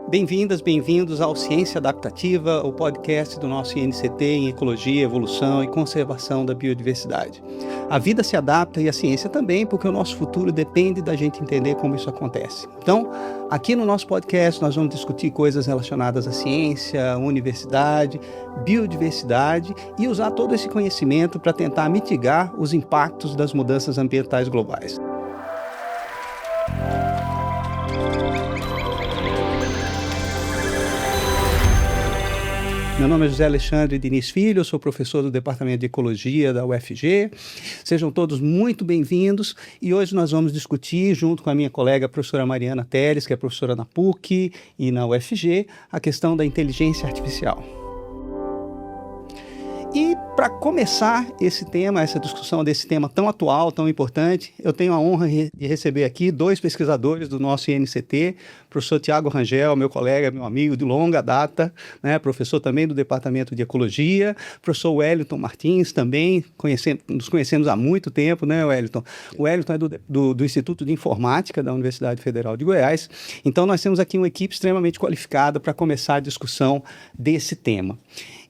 Bem-vindas, bem-vindos ao Ciência Adaptativa, o podcast do nosso INCT em Ecologia, Evolução e Conservação da Biodiversidade. A vida se adapta e a ciência também, porque o nosso futuro depende da gente entender como isso acontece. Então, aqui no nosso podcast nós vamos discutir coisas relacionadas à ciência, universidade, biodiversidade e usar todo esse conhecimento para tentar mitigar os impactos das mudanças ambientais globais. Meu nome é José Alexandre Diniz Filho, eu sou professor do Departamento de Ecologia da UFG. Sejam todos muito bem-vindos e hoje nós vamos discutir, junto com a minha colega a professora Mariana Teles, que é professora na PUC e na UFG, a questão da inteligência artificial. E para começar esse tema, essa discussão desse tema tão atual, tão importante, eu tenho a honra de receber aqui dois pesquisadores do nosso INCT, o professor Tiago Rangel, meu colega, meu amigo de longa data, né, professor também do Departamento de Ecologia, professor Wellington Martins também, nos conhecemos há muito tempo, né, Wellington? O Wellington é do Instituto de Informática da Universidade Federal de Goiás, então nós temos aqui uma equipe extremamente qualificada para começar a discussão desse tema.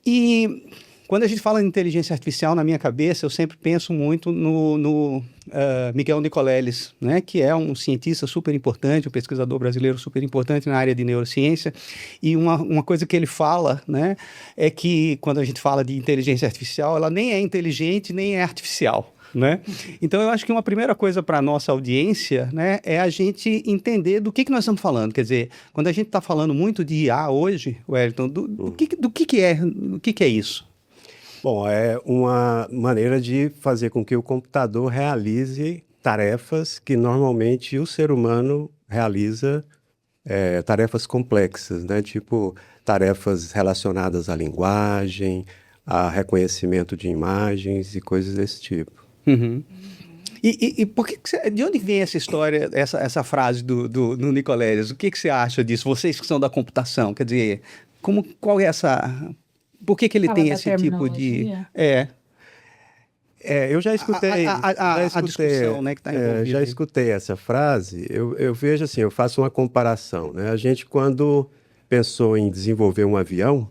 E quando a gente fala de inteligência artificial, na minha cabeça, eu sempre penso muito no Miguel Nicoleles, né, que é um cientista super importante, um pesquisador brasileiro super importante na área de neurociência. E uma coisa que ele fala, né, é que quando a gente fala de inteligência artificial, ela nem é inteligente, nem é artificial. Né? Então, eu acho que uma primeira coisa para a nossa audiência, né, é a gente entender do que nós estamos falando. Quer dizer, quando a gente está falando muito de IA hoje, Wellington, do que é isso? Bom, é uma maneira de fazer com que o computador realize tarefas que normalmente o ser humano realiza, tarefas complexas, né? Tipo tarefas relacionadas à linguagem, a reconhecimento de imagens e coisas desse tipo. Uhum. E por de onde vem essa história, essa frase do Nicoleles? O que você acha disso? Vocês que são da computação, quer dizer, qual é essa... Por que ele tem esse tipo de... eu já escutei... A discussão, né, que está envolvida. Já escutei essa frase. Eu vejo assim, eu faço uma comparação, né? A gente, quando pensou em desenvolver um avião,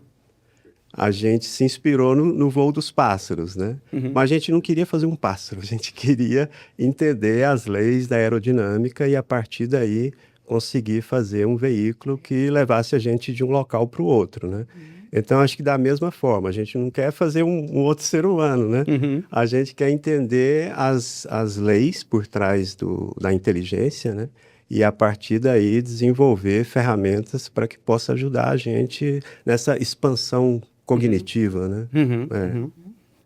a gente se inspirou no voo dos pássaros, né? Uhum. Mas a gente não queria fazer um pássaro, a gente queria entender as leis da aerodinâmica e, a partir daí, conseguir fazer um veículo que levasse a gente de um local para o outro, né? Uhum. Então, acho que da mesma forma, a gente não quer fazer um outro ser humano, né? Uhum. A gente quer entender as leis por trás da inteligência, né? E, a partir daí, desenvolver ferramentas para que possa ajudar a gente nessa expansão cognitiva, né? Uhum. Uhum.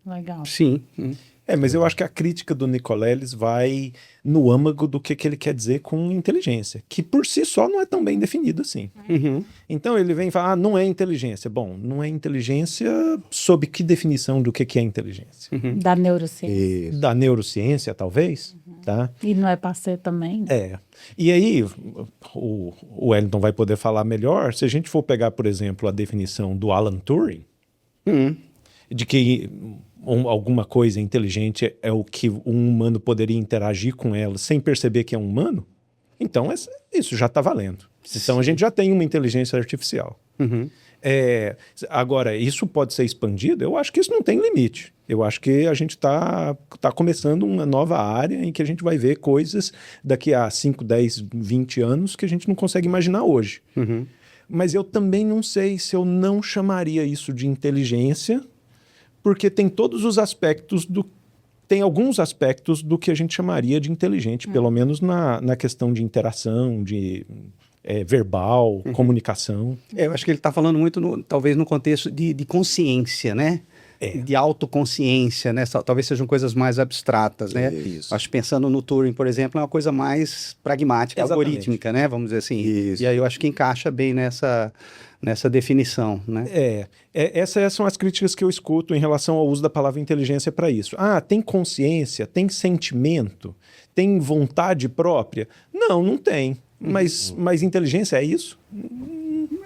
Legal. Sim. Mas eu acho que a crítica do Nicoleles vai no âmago do que ele quer dizer com inteligência, que por si só não é tão bem definido assim. Uhum. Então ele vem falar, não é inteligência. Bom, não é inteligência sob que definição do que é inteligência? Uhum. Da neurociência. Isso. Da neurociência, talvez. Uhum. Tá? E não é para ser também, né? E aí, o Wellington vai poder falar melhor, se a gente for pegar, por exemplo, a definição do Alan Turing, de que alguma coisa inteligente é o que um humano poderia interagir com ela sem perceber que é um humano, então isso já está valendo. Então a gente já tem uma inteligência artificial. Uhum. Agora, isso pode ser expandido? Eu acho que isso não tem limite. Eu acho que a gente está começando uma nova área em que a gente vai ver coisas daqui a 5, 10, 20 anos que a gente não consegue imaginar hoje. Uhum. Mas eu também não sei se eu não chamaria isso de inteligência, porque tem todos os aspectos tem alguns aspectos do que a gente chamaria de inteligente, pelo menos na questão de interação, de verbal, comunicação. Eu acho que ele está falando muito, talvez, no contexto de consciência, né? De autoconsciência, né? Talvez sejam coisas mais abstratas, né? Isso. Acho que pensando no Turing, por exemplo, é uma coisa mais pragmática, algorítmica, né? Vamos dizer assim. Isso. E aí eu acho que encaixa bem nessa definição, né? Essas são as críticas que eu escuto em relação ao uso da palavra inteligência para isso. Tem consciência, tem sentimento, tem vontade própria? Não tem. Mas inteligência é isso?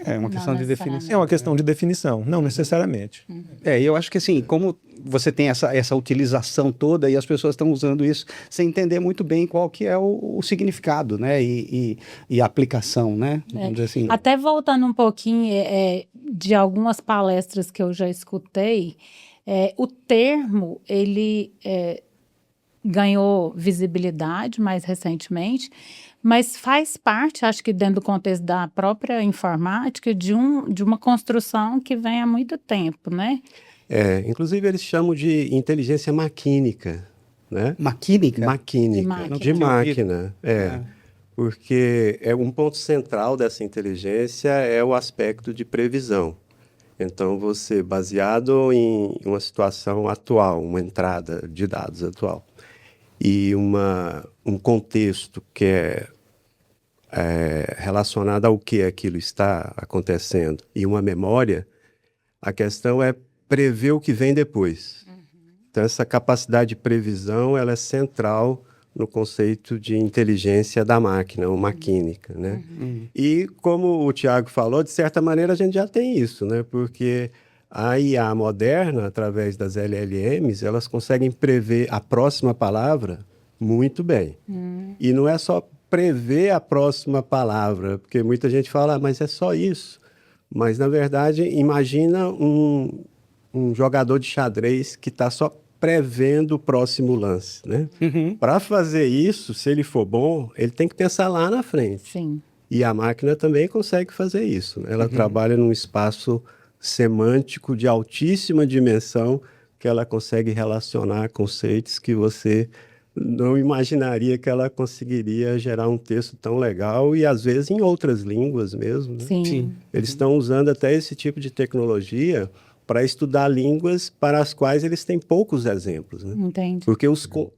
É uma questão de definição. É uma questão de definição, não necessariamente. Eu acho que assim, como você tem essa utilização toda e as pessoas estão usando isso sem entender muito bem qual que é o significado, né? E a aplicação, né? Vamos dizer assim. Até voltando um pouquinho de algumas palestras que eu já escutei, o termo, ele ganhou visibilidade mais recentemente, mas faz parte, acho que dentro do contexto da própria informática, de uma construção que vem há muito tempo, né? Inclusive eles chamam de inteligência maquínica, né? Maquínica? Maquínica, de máquina, porque um ponto central dessa inteligência é o aspecto de previsão. Então, você, baseado em uma situação atual, uma entrada de dados atual, e um contexto que é relacionado ao que aquilo está acontecendo, e uma memória, a questão é prever o que vem depois. Então, essa capacidade de previsão ela é central no conceito de inteligência da máquina, ou maquínica, né? E, como o Tiago falou, de certa maneira a gente já tem isso, né? Porque a IA moderna, através das LLMs, elas conseguem prever a próxima palavra muito bem. E não é só prever a próxima palavra, porque muita gente fala, mas é só isso. Mas, na verdade, imagina um jogador de xadrez que está só prevendo o próximo lance, né? Para fazer isso, se ele for bom, ele tem que pensar lá na frente. Sim. E a máquina também consegue fazer isso. Ela trabalha num espaço semântico de altíssima dimensão, que ela consegue relacionar conceitos que você não imaginaria que ela conseguiria gerar um texto tão legal e, às vezes, em outras línguas mesmo, né? Sim. Eles estão usando até esse tipo de tecnologia para estudar línguas para as quais eles têm poucos exemplos, né? Entendi. Porque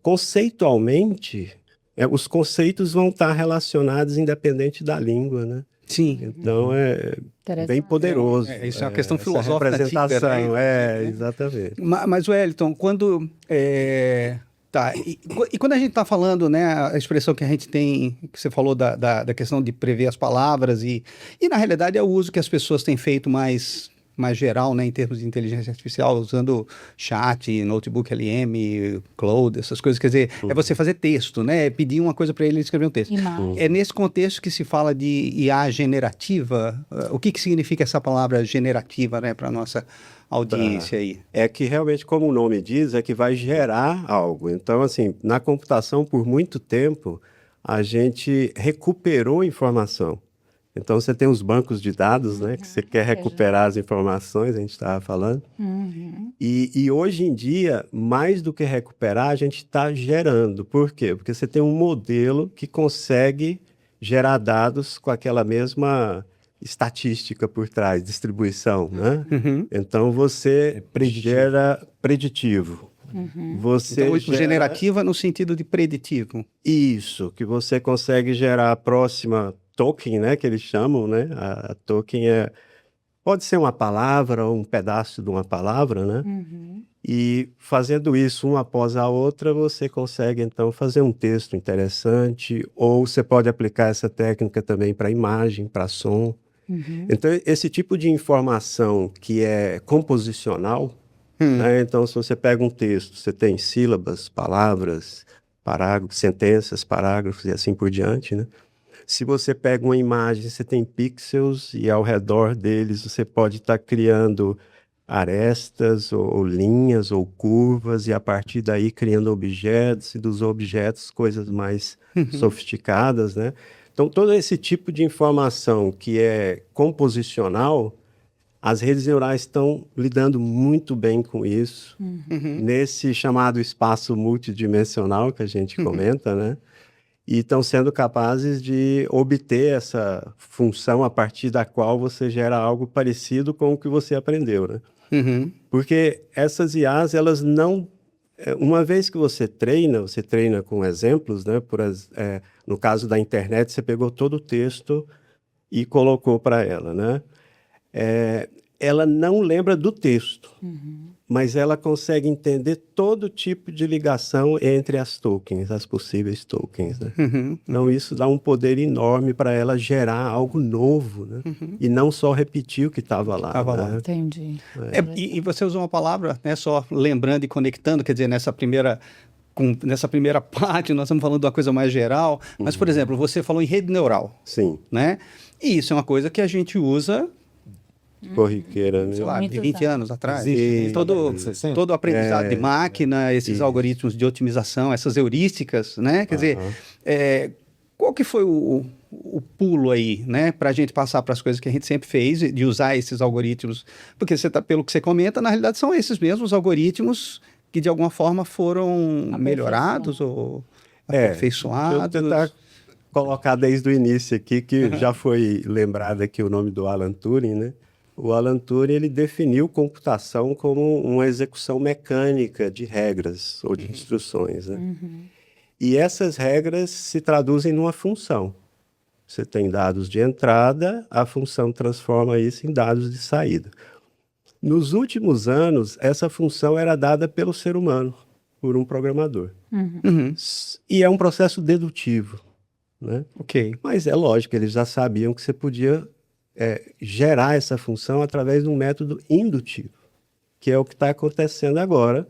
conceitualmente, os conceitos vão estar relacionados independente da língua, né? Sim. Então, é bem poderoso. Isso é uma questão filosófica representação, antiga, né? Exatamente. Mas, Wellington, quando... E quando a gente está falando, né, a expressão que a gente tem, que você falou da questão de prever as palavras e na realidade é o uso que as pessoas têm feito mais geral, né, em termos de inteligência artificial, usando chat, notebook LM, Claude, essas coisas, quer dizer, é você fazer texto, né, pedir uma coisa para ele escrever um texto. É nesse contexto que se fala de IA generativa. O que significa essa palavra generativa, né, para a nossa audiência aí? É que realmente, como o nome diz, é que vai gerar algo. Então, assim, na computação, por muito tempo, a gente recuperou informação. Então, você tem os bancos de dados, né, que você quer recuperar as informações, a gente estava falando. E hoje em dia, mais do que recuperar, a gente está gerando. Por quê? Porque você tem um modelo que consegue gerar dados com aquela mesma estatística por trás, distribuição, né? Então, você gera preditivo. Você então, generativa no sentido de preditivo. Isso, que você consegue gerar a próxima token, né, que eles chamam, né? A token pode ser uma palavra ou um pedaço de uma palavra, né? E fazendo isso uma após a outra, você consegue, então, fazer um texto interessante, ou você pode aplicar essa técnica também para imagem, para som. Então, esse tipo de informação que é composicional, né? Então, se você pega um texto, você tem sílabas, palavras, parágrafos, sentenças, parágrafos e assim por diante, né? Se você pega uma imagem, você tem pixels e ao redor deles você pode estar criando arestas ou linhas ou curvas e a partir daí criando objetos e dos objetos coisas mais sofisticadas, né? Então, todo esse tipo de informação que é composicional, as redes neurais estão lidando muito bem com isso, nesse chamado espaço multidimensional que a gente comenta, né? E estão sendo capazes de obter essa função a partir da qual você gera algo parecido com o que você aprendeu, né? Porque essas IAs, elas não... Uma vez que você treina com exemplos, né? No caso da internet, você pegou todo o texto e colocou para ela, né? ela não lembra do texto, mas ela consegue entender todo tipo de ligação entre as tokens, as possíveis tokens, né? Então, isso dá um poder enorme para ela gerar algo novo, né? E não só repetir o que estava lá. Né? Entendi. E você usou uma palavra, né, só lembrando e conectando, quer dizer, nessa primeira parte, nós estamos falando de uma coisa mais geral, mas, por exemplo, você falou em rede neural. Sim. Né? E isso é uma coisa que a gente usa, Corriqueira, né? sei lá, de Muitos 20 anos atrás. Existe, Todo o aprendizado de máquina, esses algoritmos de otimização, essas heurísticas, né? Quer dizer, qual que foi o pulo aí, né? Para a gente passar para as coisas que a gente sempre fez, de usar esses algoritmos? Porque pelo que você comenta, na realidade são esses mesmos algoritmos que de alguma forma foram melhorados ou aperfeiçoados. Deixa eu tentar colocar desde o início aqui, que já foi lembrado aqui o nome do Alan Turing, né? O Alan Turing, ele definiu computação como uma execução mecânica de regras ou de instruções, né? E essas regras se traduzem numa função. Você tem dados de entrada, a função transforma isso em dados de saída. Nos últimos anos, essa função era dada pelo ser humano, por um programador. E é um processo dedutivo, né? Ok. Mas é lógico, eles já sabiam que você podia gerar essa função através de um método indutivo, que é o que está acontecendo agora,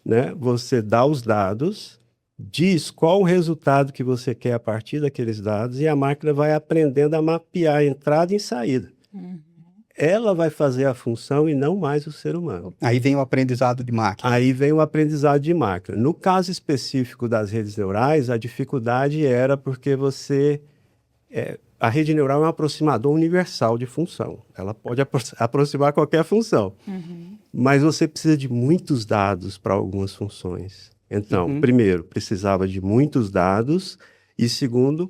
né? Você dá os dados, diz qual o resultado que você quer a partir daqueles dados e a máquina vai aprendendo a mapear a entrada e saída. Ela vai fazer a função e não mais o ser humano. Aí vem o aprendizado de máquina. Aí vem o aprendizado de máquina. No caso específico das redes neurais, a dificuldade era porque a rede neural é um aproximador universal de função. Ela pode aproximar qualquer função. Mas você precisa de muitos dados para algumas funções. Então, primeiro, precisava de muitos dados. E segundo,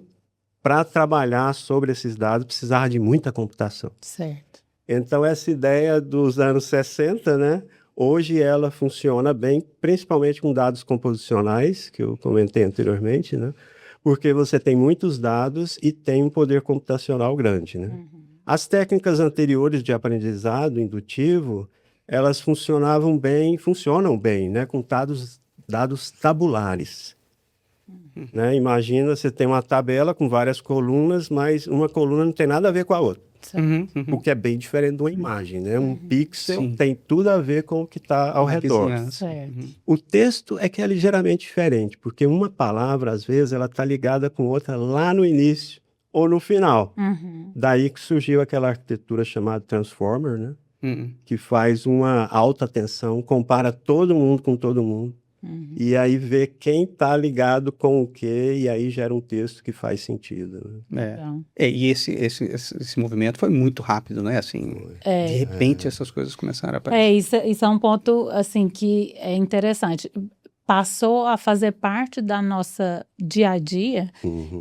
para trabalhar sobre esses dados, precisava de muita computação. Certo. Então, essa ideia dos anos 60, né? Hoje ela funciona bem, principalmente com dados composicionais, que eu comentei anteriormente, né? Porque você tem muitos dados e tem um poder computacional grande, né? As técnicas anteriores de aprendizado indutivo, elas funcionam bem, né? Com dados tabulares. Né? Imagina, você tem uma tabela com várias colunas, mas uma coluna não tem nada a ver com a outra. O que é bem diferente de uma imagem, né? Um pixel tem tudo a ver com o que está ao redor. O texto é que é ligeiramente diferente, porque uma palavra, às vezes, ela está ligada com outra lá no início ou no final. Daí que surgiu aquela arquitetura chamada Transformer, né? Que faz uma alta tensão, compara todo mundo com todo mundo. E aí vê quem está ligado com o quê, e aí gera um texto que faz sentido. Né? E esse movimento foi muito rápido, né? Assim, de repente essas coisas começaram a aparecer. Isso é um ponto assim, que é interessante. Passou a fazer parte da nossa dia a dia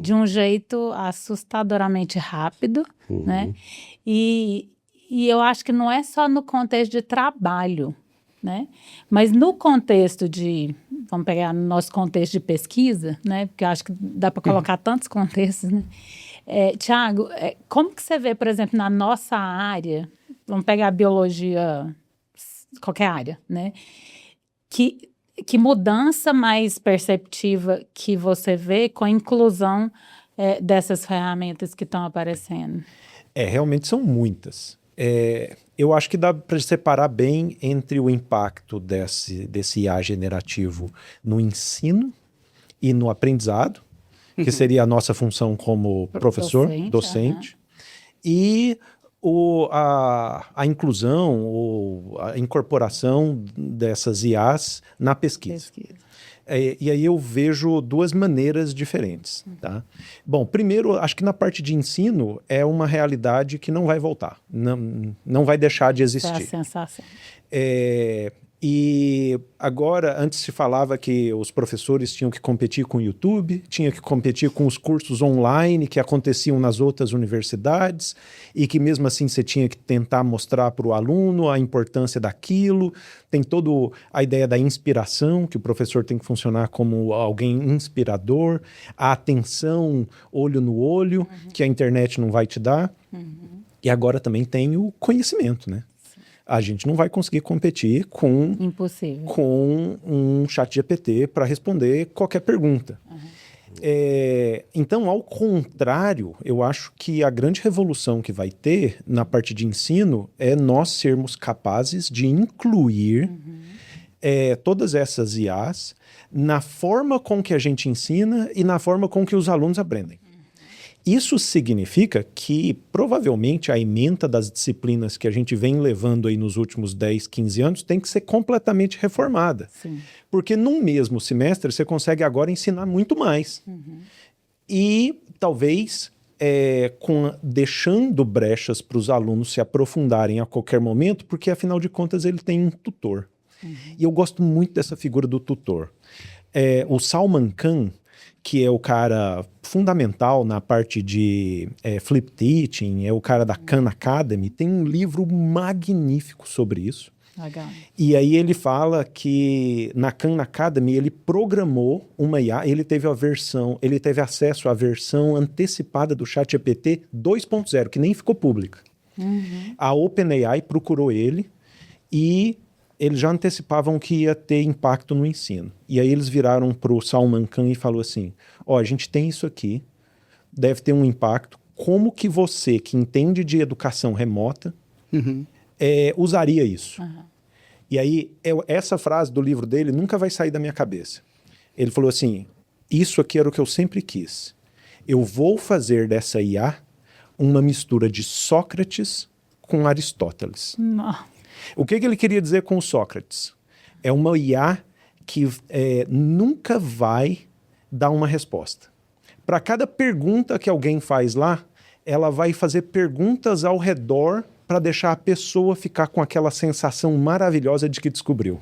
de um jeito assustadoramente rápido, né? E eu acho que não é só no contexto de trabalho, né? Mas no contexto vamos pegar no nosso contexto de pesquisa, né? Porque eu acho que dá para colocar tantos contextos, né? Tiago, como que você vê, por exemplo, na nossa área, vamos pegar a biologia, qualquer área, né? Que mudança mais perceptiva que você vê com a inclusão dessas ferramentas que estão aparecendo? Realmente são muitas. Eu acho que dá para separar bem entre o impacto desse IA generativo no ensino e no aprendizado, que seria a nossa função como professor, docente, e a inclusão ou a incorporação dessas IAs na pesquisa. E aí eu vejo duas maneiras diferentes. Tá? Bom, primeiro, acho que na parte de ensino é uma realidade que não vai voltar, não vai deixar de existir. Essa é a sensação. E agora, antes se falava que os professores tinham que competir com o YouTube, tinha que competir com os cursos online que aconteciam nas outras universidades e que mesmo assim você tinha que tentar mostrar para o aluno a importância daquilo. Tem toda a ideia da inspiração, que o professor tem que funcionar como alguém inspirador, a atenção olho no olho, que a internet não vai te dar. E agora também tem o conhecimento, né? A gente não vai conseguir competir Impossível. com um ChatGPT para responder qualquer pergunta. Então, ao contrário, eu acho que a grande revolução que vai ter na parte de ensino é nós sermos capazes de incluir todas essas IAs na forma com que a gente ensina e na forma com que os alunos aprendem. Isso significa que, provavelmente, a ementa das disciplinas que a gente vem levando aí nos últimos 10, 15 anos tem que ser completamente reformada. Sim. Porque num mesmo semestre você consegue agora ensinar muito mais. E talvez deixando brechas para os alunos se aprofundarem a qualquer momento, porque afinal de contas ele tem um tutor. E eu gosto muito dessa figura do tutor. O Salman Khan, que é o cara fundamental na parte de flip teaching, é o cara da Khan Academy, tem um livro magnífico sobre isso. Legal. E aí ele fala que na Khan Academy ele programou uma IA, ele teve acesso à versão antecipada do ChatGPT 2.0, que nem ficou pública. A OpenAI procurou ele e eles já antecipavam que ia ter impacto no ensino. E aí eles viraram para o Salman Khan e falou assim, a gente tem isso aqui, deve ter um impacto, como que você, que entende de educação remota, usaria isso? E aí, essa frase do livro dele nunca vai sair da minha cabeça. Ele falou assim, isso aqui era o que eu sempre quis. Eu vou fazer dessa IA uma mistura de Sócrates com Aristóteles. Não. O que ele queria dizer com o Sócrates? É uma IA que nunca vai dar uma resposta. Para cada pergunta que alguém faz lá, ela vai fazer perguntas ao redor para deixar a pessoa ficar com aquela sensação maravilhosa de que descobriu.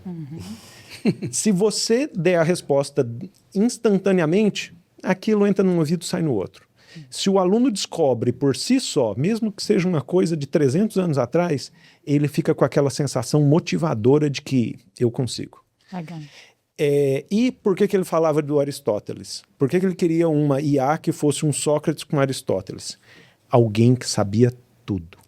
Se você der a resposta instantaneamente, aquilo entra num ouvido e sai no outro. Se o aluno descobre por si só, mesmo que seja uma coisa de 300 anos atrás, ele fica com aquela sensação motivadora de que eu consigo. Legal. E por que ele falava do Aristóteles? Por que ele queria uma IA que fosse um Sócrates com Aristóteles? Alguém que sabia tudo.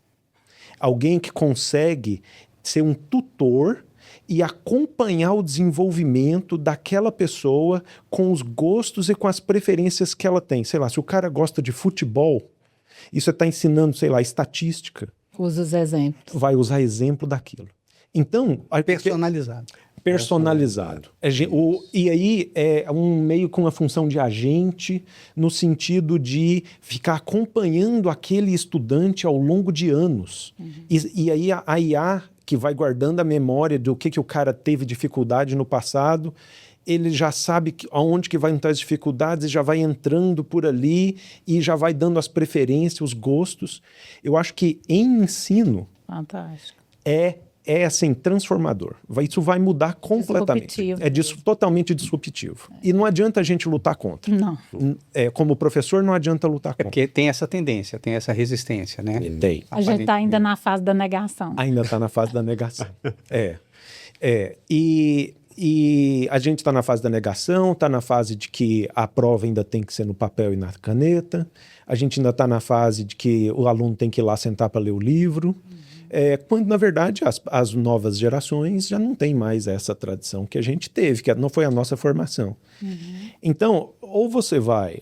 Alguém que consegue ser um tutor e acompanhar o desenvolvimento daquela pessoa com os gostos e com as preferências que ela tem. Sei lá, se o cara gosta de futebol e você está ensinando, sei lá, estatística. Usa os exemplos. Vai usar exemplo daquilo. Então... Personalizado. E aí é meio com a função de agente, no sentido de ficar acompanhando aquele estudante ao longo de anos. E aí a IA, que vai guardando a memória do que o cara teve dificuldade no passado, ele já sabe aonde que vai entrar as dificuldades e já vai entrando por ali e já vai dando as preferências, os gostos. Eu acho que em ensino... Fantástico. É assim, transformador. Isso vai mudar completamente. Disruptivo. Totalmente disruptivo. E não adianta a gente lutar contra. Não. Como professor, não adianta lutar contra. Porque tem essa tendência, tem essa resistência, né? Tem. A gente está ainda na fase da negação. Ainda está na fase da negação. E a gente está na fase da negação, está na fase de que a prova ainda tem que ser no papel e na caneta. A gente ainda está na fase de que o aluno tem que ir lá sentar para ler o livro. Quando, na verdade, as novas gerações já não têm mais essa tradição que a gente teve, que não foi a nossa formação. Então, ou você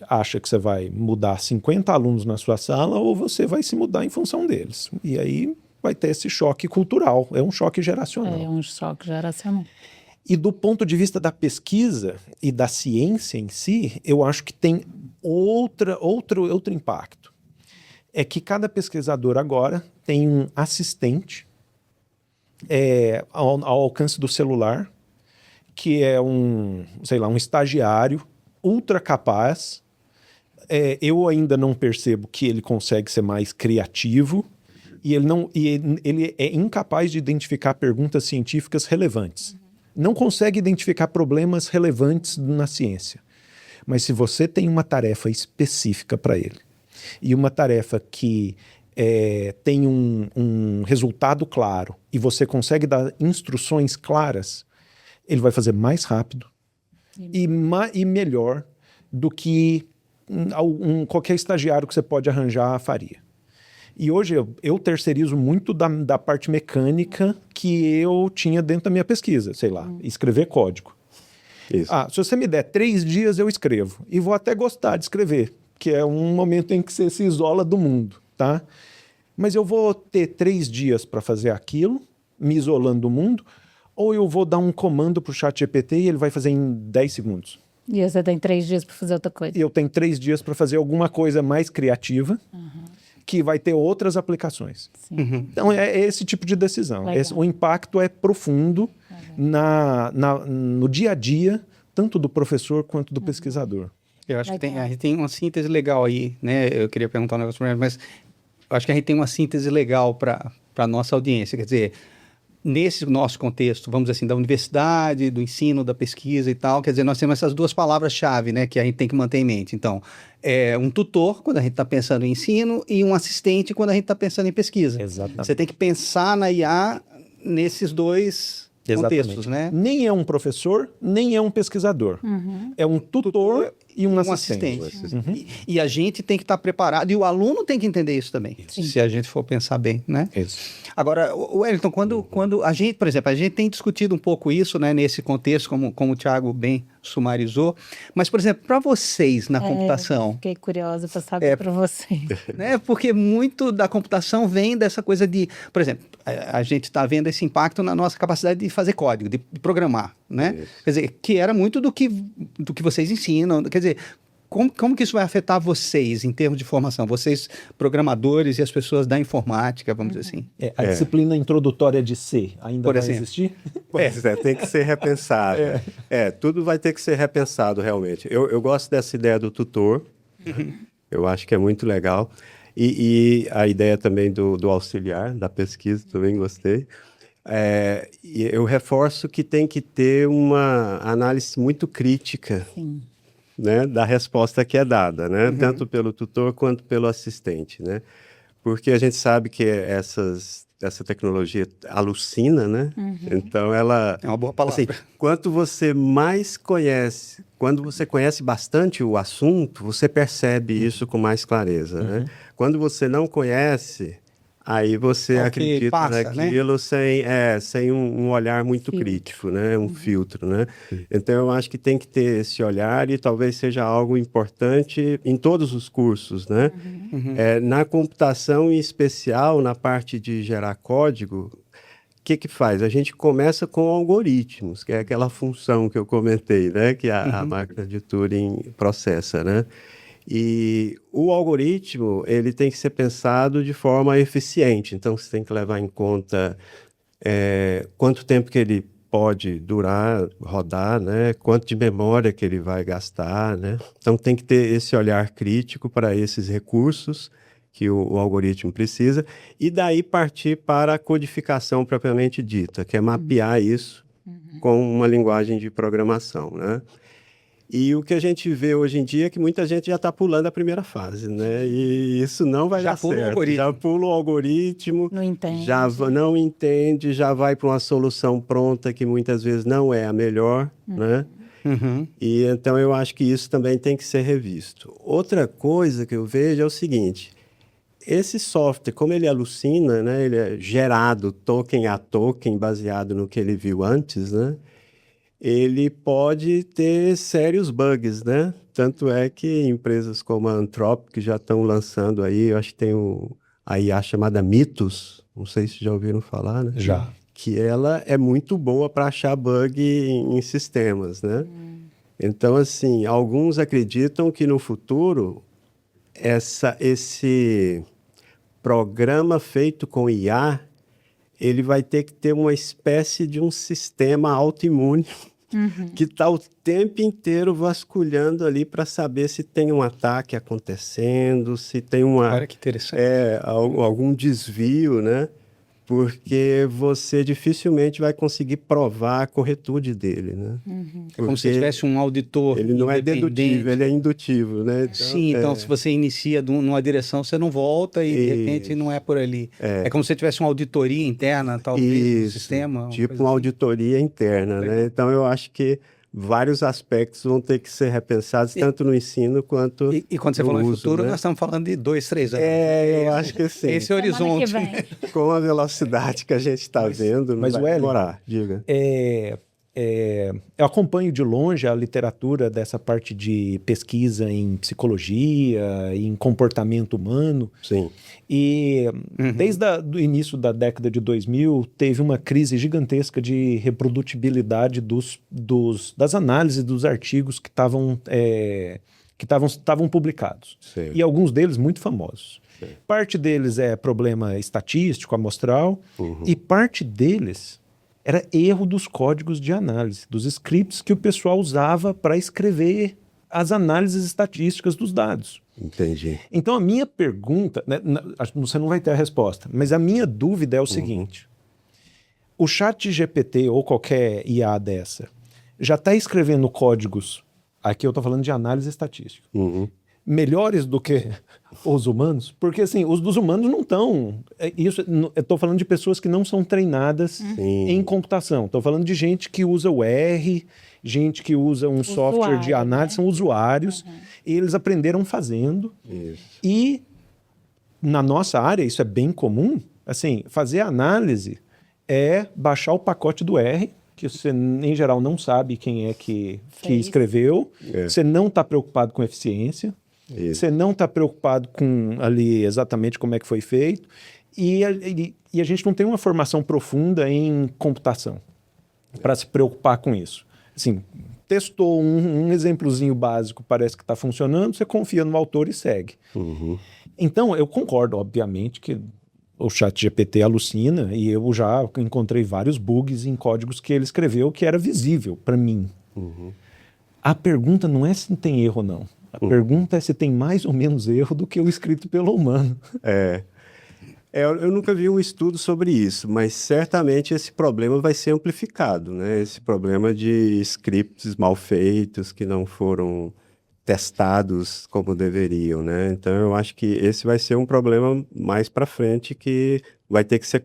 acha que você vai mudar 50 alunos na sua sala, ou você vai se mudar em função deles. E aí vai ter esse choque cultural, é um choque geracional. É um choque geracional. E do ponto de vista da pesquisa e da ciência em si, eu acho que tem outro impacto. É que cada pesquisador agora tem um assistente ao alcance do celular, que é um estagiário ultra capaz. Eu ainda não percebo que ele consegue ser mais criativo e ele é incapaz de identificar perguntas científicas relevantes. Não consegue identificar problemas relevantes na ciência. Mas se você tem uma tarefa específica para ele, e uma tarefa que tem um resultado claro e você consegue dar instruções claras, ele vai fazer mais rápido e melhor do que qualquer estagiário que você pode arranjar faria. E hoje eu terceirizo muito da parte mecânica que eu tinha dentro da minha pesquisa, sei lá, escrever código. Isso. Se você me der 3 dias, eu escrevo. E vou até gostar de escrever, que é um momento em que você se isola do mundo, tá? Mas eu vou ter 3 dias para fazer aquilo, me isolando do mundo, ou eu vou dar um comando para o ChatGPT e ele vai fazer em 10 segundos. E você tem 3 dias para fazer outra coisa. E eu tenho 3 dias para fazer alguma coisa mais criativa, que vai ter outras aplicações. Então, é esse tipo de decisão. O impacto é profundo no dia a dia, tanto do professor quanto do pesquisador. Eu acho que a gente tem uma síntese legal aí, né? Eu queria perguntar um negócio para ele, mas eu acho que a gente tem uma síntese legal para a nossa audiência. Quer dizer, nesse nosso contexto, vamos dizer assim, da universidade, do ensino, da pesquisa e tal, quer dizer, nós temos essas 2 palavras-chave, né, que a gente tem que manter em mente. Então, um tutor, quando a gente está pensando em ensino, e um assistente, quando a gente está pensando em pesquisa. Exatamente. Você tem que pensar na IA nesses 2 contextos, né? Nem é um professor, nem é um pesquisador. É um tutor e um assistente. E a gente tem que estar preparado, e o aluno tem que entender isso também, se a gente for pensar bem, né? Isso. Agora, Wellington, quando a gente, por exemplo, a gente tem discutido um pouco isso, né, nesse contexto, como o Thiago bem sumarizou, mas, por exemplo, para vocês na computação... Fiquei curiosa para saber para vocês. Né, porque muito da computação vem dessa coisa de... Por exemplo, a gente está vendo esse impacto na nossa capacidade de fazer código, de programar, né? Isso. Quer dizer, que era muito do que vocês ensinam. Quer dizer, como que isso vai afetar vocês em termos de formação? Vocês, programadores e as pessoas da informática, vamos dizer assim. A disciplina introdutória de C ainda Por vai exemplo. existir? Pois tem que ser repensado. Tudo vai ter que ser repensado, realmente. Eu gosto dessa ideia do tutor. Eu acho que é muito legal. E a ideia também do auxiliar, da pesquisa, também gostei. E eu reforço que tem que ter uma análise muito crítica, né, da resposta que é dada, né? Tanto pelo tutor quanto pelo assistente, né? Porque a gente sabe que essa tecnologia alucina, né? Então ela... É uma boa palavra. Assim, quanto você mais conhece, quando você conhece bastante o assunto, você percebe isso com mais clareza, né? Quando você não conhece, aí você acredita passa, naquilo, né? sem um olhar muito crítico, né? Um filtro, né? Então, eu acho que tem que ter esse olhar e talvez seja algo importante em todos os cursos, né? Na computação, em especial, na parte de gerar código, o que faz? A gente começa com algoritmos, que é aquela função que eu comentei, né? Que a máquina de Turing processa, né? E o algoritmo, ele tem que ser pensado de forma eficiente. Então, você tem que levar em conta quanto tempo que ele pode durar, rodar, né? Quanto de memória que ele vai gastar, né? Então, tem que ter esse olhar crítico para esses recursos que o algoritmo precisa, e daí partir para a codificação propriamente dita, que é mapear isso com uma linguagem de programação, né? E o que a gente vê hoje em dia é que muita gente já está pulando a primeira fase, né? E isso não vai dar certo. Já pula o algoritmo, Não entende. não entende, já vai para uma solução pronta que muitas vezes não é a melhor, né? E então eu acho que isso também tem que ser revisto. Outra coisa que eu vejo é o seguinte: esse software, como ele alucina, né? Ele é gerado token a token, baseado no que ele viu antes, né? Ele pode ter sérios bugs, né? Tanto é que empresas como a Anthropic já estão lançando aí, eu acho que tem a IA chamada Mythos, não sei se já ouviram falar, né? Já. Que ela é muito boa para achar bug em sistemas, né? Então, assim, alguns acreditam que no futuro esse programa feito com IA, ele vai ter que ter uma espécie de um sistema autoimune que está o tempo inteiro vasculhando ali para saber se tem um ataque acontecendo, se tem Olha que interessante. algum desvio, né? Porque você dificilmente vai conseguir provar a corretude dele, né? É como se tivesse um auditor. Ele não é independente. dedutivo, ele é indutivo, né? Então, Sim, então se você inicia numa direção, você não volta e de repente não é por ali. É como se você tivesse uma auditoria interna, talvez, no sistema. Tipo uma auditoria interna, né? Então eu acho que vários aspectos vão ter que ser repensados, tanto no ensino quanto E quando você no falou em uso, futuro, né? nós estamos falando de 2, 3 anos. Eu acho que sim. Esse é o Semana que horizonte. vem. Com a velocidade que a gente está vendo, não mas, vai Wellington, demorar. Diga. Eu acompanho de longe a literatura dessa parte de pesquisa em psicologia, em comportamento humano. Sim. E desde o início da década de 2000, teve uma crise gigantesca de reprodutibilidade das análises dos artigos que estavam publicados. Sim. E alguns deles muito famosos. Sim. Parte deles é problema estatístico, amostral, e parte deles era erro dos códigos de análise, dos scripts que o pessoal usava para escrever as análises estatísticas dos dados. Entendi. Então, a minha pergunta, né, você não vai ter a resposta, mas a minha dúvida é o seguinte: o ChatGPT ou qualquer IA dessa já está escrevendo códigos, aqui eu estou falando de análise estatística, melhores do que os humanos? Porque, assim, os dos humanos não estão... Eu estou falando de pessoas que não são treinadas em computação. Estou falando de gente que usa o R, gente que usa um software de análise, né? são usuários, e eles aprenderam fazendo. Isso. E na nossa área, isso é bem comum, assim, fazer análise é baixar o pacote do R, que você, em geral, não sabe quem é que escreveu, você não está preocupado com eficiência, você não está preocupado com ali exatamente como é que foi feito, e a gente não tem uma formação profunda em computação para se preocupar com isso. Assim, testou um exemplozinho básico, parece que está funcionando, você confia no autor e segue. Então, eu concordo, obviamente, que o ChatGPT alucina, e eu já encontrei vários bugs em códigos que ele escreveu que era visível para mim. A pergunta não é se tem erro ou não. A pergunta é se tem mais ou menos erro do que o escrito pelo humano. Eu nunca vi um estudo sobre isso, mas certamente esse problema vai ser amplificado, né? Esse problema de scripts mal feitos que não foram testados como deveriam, né? Então, eu acho que esse vai ser um problema mais para frente que vai ter que ser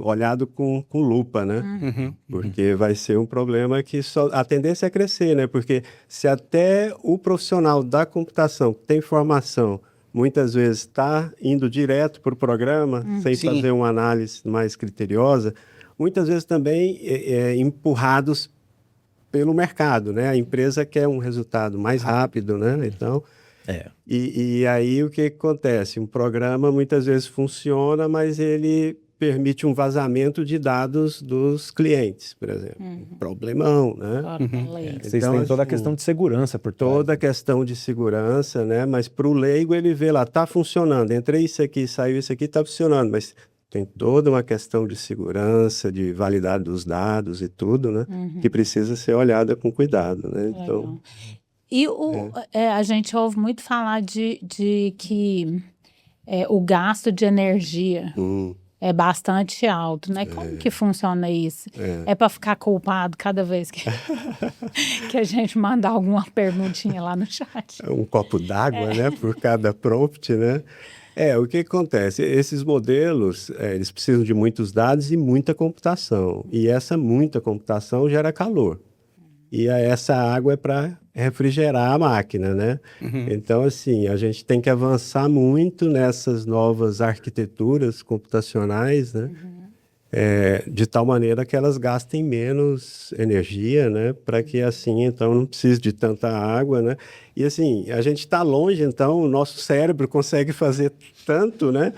olhado com lupa, né? Porque vai ser um problema que a tendência é crescer, né? Porque se até o profissional da computação que tem formação muitas vezes está indo direto para o programa, sem fazer uma análise mais criteriosa, muitas vezes também empurrados pelo mercado, né? A empresa quer um resultado mais rápido, né? Então, e aí o que acontece? Um programa muitas vezes funciona, mas ele permite um vazamento de dados dos clientes, por exemplo. Problemão, né? Vocês Então, têm toda a assim, questão de segurança por trás. Toda a questão de segurança, né? Mas para o leigo ele vê lá, está funcionando, entrei isso aqui, saiu isso aqui, está funcionando, mas tem toda uma questão de segurança, de validade dos dados e tudo, né? Que precisa ser olhada com cuidado, né? Então, E a gente ouve muito falar de que o gasto de energia é bastante alto, né? Como que funciona isso? É para ficar culpado cada vez que a gente mandar alguma perguntinha lá no chat? um copo d'água, né? Por cada prompt, né? O que acontece? Esses modelos, eles precisam de muitos dados e muita computação. E essa muita computação gera calor. E essa água é para refrigerar a máquina, né? Então, assim, a gente tem que avançar muito nessas novas arquiteturas computacionais, né? De tal maneira que elas gastem menos energia, né? Para que, assim, então, não precise de tanta água, né? E, assim, a gente está longe, então, o nosso cérebro consegue fazer tanto, né?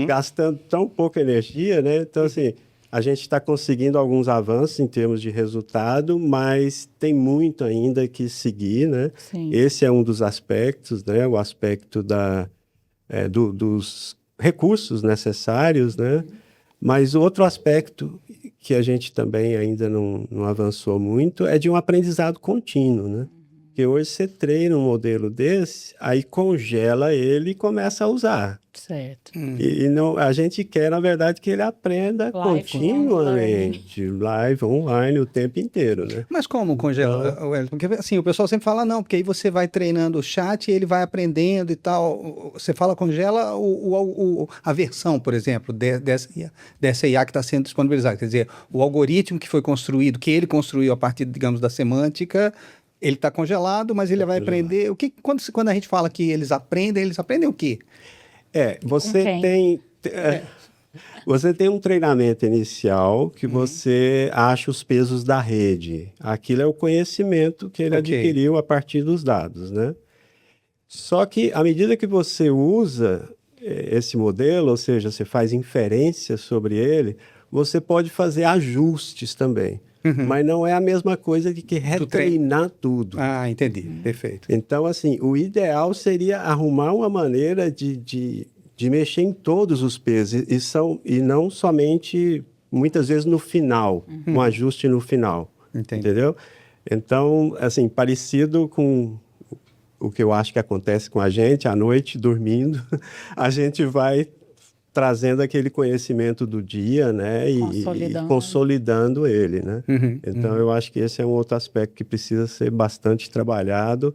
Gastando tão pouca energia, né? Então, assim, a gente está conseguindo alguns avanços em termos de resultado, mas tem muito ainda que seguir, né? Sim. Esse é um dos aspectos, né? O aspecto dos recursos necessários, né? Mas outro aspecto que a gente também ainda não avançou muito é de um aprendizado contínuo, né? Porque hoje você treina um modelo desse, aí congela ele e começa a usar. Certo. E não, a gente quer, na verdade, que ele aprenda continuamente, live, online, o tempo inteiro, né? Mas como congela, Wellington? Porque assim, o pessoal sempre fala, não, porque aí você vai treinando o chat e ele vai aprendendo e tal. Você fala congela a versão, por exemplo, dessa IA que está sendo disponibilizada. Quer dizer, o algoritmo que foi construído, que ele construiu a partir, digamos, da semântica, ele está congelado, mas ele vai aprender. Quando a gente fala que eles aprendem o quê? Você tem um treinamento inicial que você acha os pesos da rede. Aquilo é o conhecimento que ele adquiriu a partir dos dados, né? Só que à medida que você usa esse modelo, ou seja, você faz inferência sobre ele, você pode fazer ajustes também. Mas não é a mesma coisa de que retreinar tudo. Ah, entendi. Perfeito. Então, assim, o ideal seria arrumar uma maneira de mexer em todos os pesos e não somente, muitas vezes, no final, um ajuste no final. Entendi. Entendeu? Então, assim, parecido com o que eu acho que acontece com a gente, à noite, dormindo, a gente vai trazendo aquele conhecimento do dia, né, e consolidando ele, né? Então, eu acho que esse é um outro aspecto que precisa ser bastante trabalhado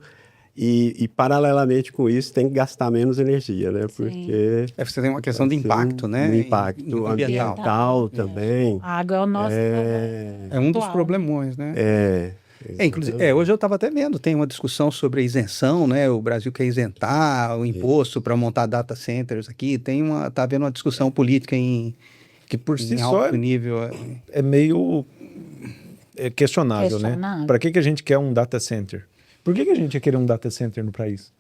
e paralelamente com isso, tem que gastar menos energia, né? Porque você tem uma questão de impacto, né? Um impacto ambiental também. A água é o nosso... É um dos problemões, né? Inclusive, hoje eu estava até vendo, tem uma discussão sobre a isenção, né? O Brasil quer isentar o imposto para montar data centers aqui. Está havendo uma discussão política que por si só alto nível. É meio questionável, né? Para que a gente quer um data center? Por que a gente ia querer um data center no país?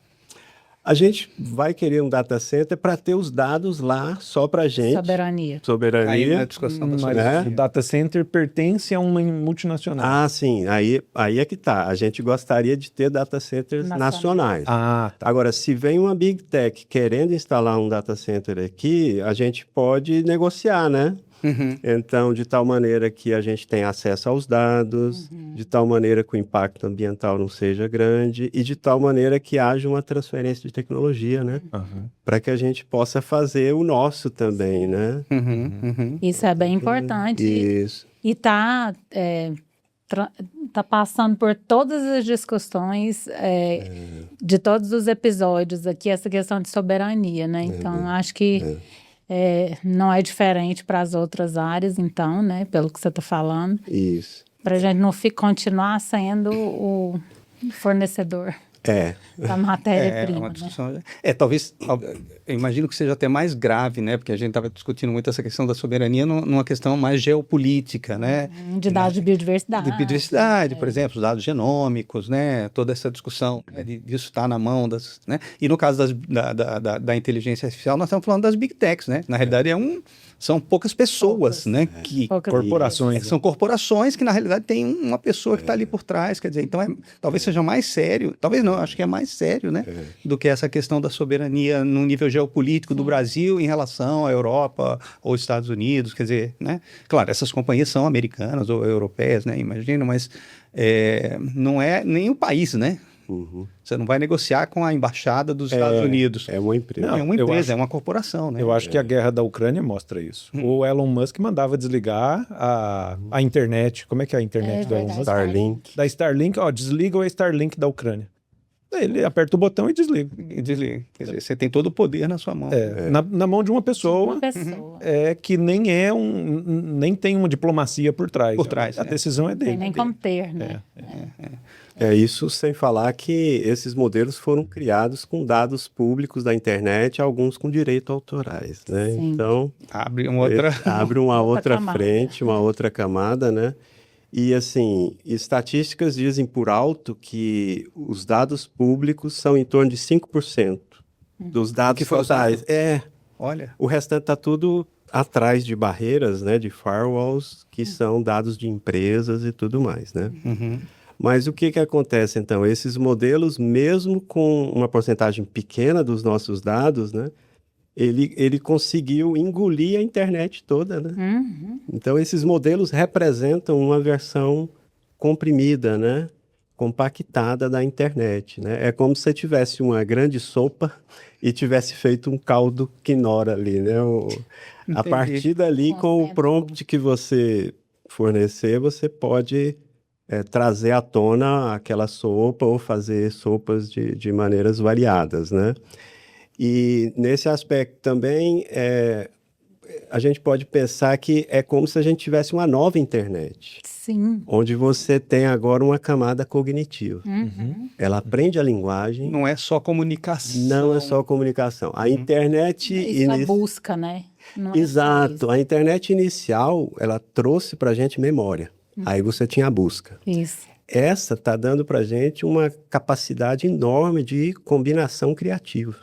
A gente vai querer um data center para ter os dados lá só para a gente. Soberania. Aí na discussão o data center pertence a uma multinacional. Ah, sim. Aí é que tá. A gente gostaria de ter data centers nacionais. Ah, tá. Agora, se vem uma Big Tech querendo instalar um data center aqui, a gente pode negociar, né? Então, de tal maneira que a gente tenha acesso aos dados, de tal maneira que o impacto ambiental não seja grande e de tal maneira que haja uma transferência de tecnologia, né? Para que a gente possa fazer o nosso também, né? Isso é bem importante. Isso. E tá passando por todas as discussões de todos os episódios aqui, essa questão de soberania, né? Então, acho que não é diferente para as outras áreas, então, né? Pelo que você está falando. Isso. Para a gente não continuar sendo o fornecedor da matéria-prima. É uma discussão. Né? Talvez, eu imagino que seja até mais grave, né? Porque a gente estava discutindo muito essa questão da soberania numa questão mais geopolítica, né? De dados de biodiversidade. De biodiversidade, por exemplo, os dados genômicos, né? Toda essa discussão disso está na mão das, né? E no caso da inteligência artificial, nós estamos falando das big techs, né? Na realidade são poucas pessoas, né? Corporações. São corporações que, na realidade, tem uma pessoa que está ali por trás. Quer dizer, então, talvez seja mais sério, talvez não, acho que é mais sério, né? Do que essa questão da soberania no nível geopolítico do Brasil em relação à Europa ou Estados Unidos. Quer dizer, né? Claro, essas companhias são americanas ou europeias, né? Imagino, mas não é nem o país, né? Você não vai negociar com a embaixada dos Estados Unidos. É uma empresa. Não, é uma empresa, é uma corporação, né? Eu acho que a guerra da Ucrânia mostra isso. O Elon Musk mandava desligar a internet. Como é que é a internet do Elon Musk? Starlink. Da Starlink, desliga a Starlink da Ucrânia. Ele aperta o botão e desliga. Quer dizer, você tem todo o poder na sua mão. Na mão de uma pessoa, que nem tem uma diplomacia por trás. A decisão é dele. Tem nem como ter, né? Isso sem falar que esses modelos foram criados com dados públicos da internet, alguns com direito autorais, né? Sim. Então, abre uma outra frente, uma outra camada, né? E, assim, estatísticas dizem por alto que os dados públicos são em torno de 5% dos dados que foi totais. Olha. O restante está tudo atrás de barreiras, né? De firewalls, que são dados de empresas e tudo mais, né? Mas o que acontece, então? Esses modelos, mesmo com uma porcentagem pequena dos nossos dados, né? Ele conseguiu engolir a internet toda, né? Então, esses modelos representam uma versão comprimida, né? compactada da internet, né? É como se você tivesse uma grande sopa e tivesse feito um caldo quinora ali, né? A Entendi. partir dali, com o prompt que você fornecer, você pode trazer à tona aquela sopa ou fazer sopas de maneiras variadas, né? E nesse aspecto também, a gente pode pensar que é como se a gente tivesse uma nova internet. Sim. Onde você tem agora uma camada cognitiva. Uhum. Ela aprende a linguagem. Não é só comunicação. Não é só comunicação. A internet... Isso é busca, né? Não é só Exato. isso. A internet inicial, ela trouxe para a gente memória. Aí você tinha a busca. Isso. Essa está dando para a gente uma capacidade enorme de combinação criativa,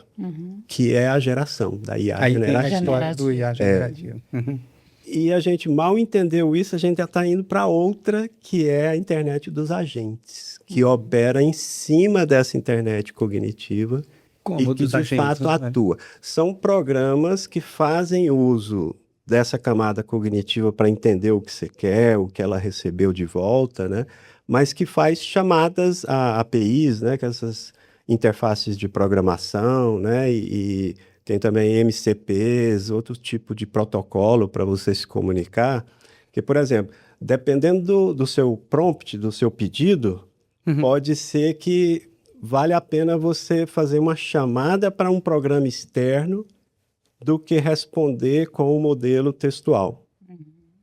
que é a geração da IA Aí tem a generativa. história do IA generativo. Uhum. E a gente mal entendeu isso, a gente já está indo para outra, que é a internet dos agentes, que opera em cima dessa internet cognitiva Como e que dos de agentes, fato né? atua. São programas que fazem uso dessa camada cognitiva para entender o que você quer, o que ela recebeu de volta, né? Mas que faz chamadas a APIs, né? Que essas interfaces de programação, né? E tem também MCPs, outro tipo de protocolo para você se comunicar. Que, por exemplo, dependendo do seu prompt, do seu pedido, pode ser que vale a pena você fazer uma chamada para um programa externo do que responder com o modelo textual.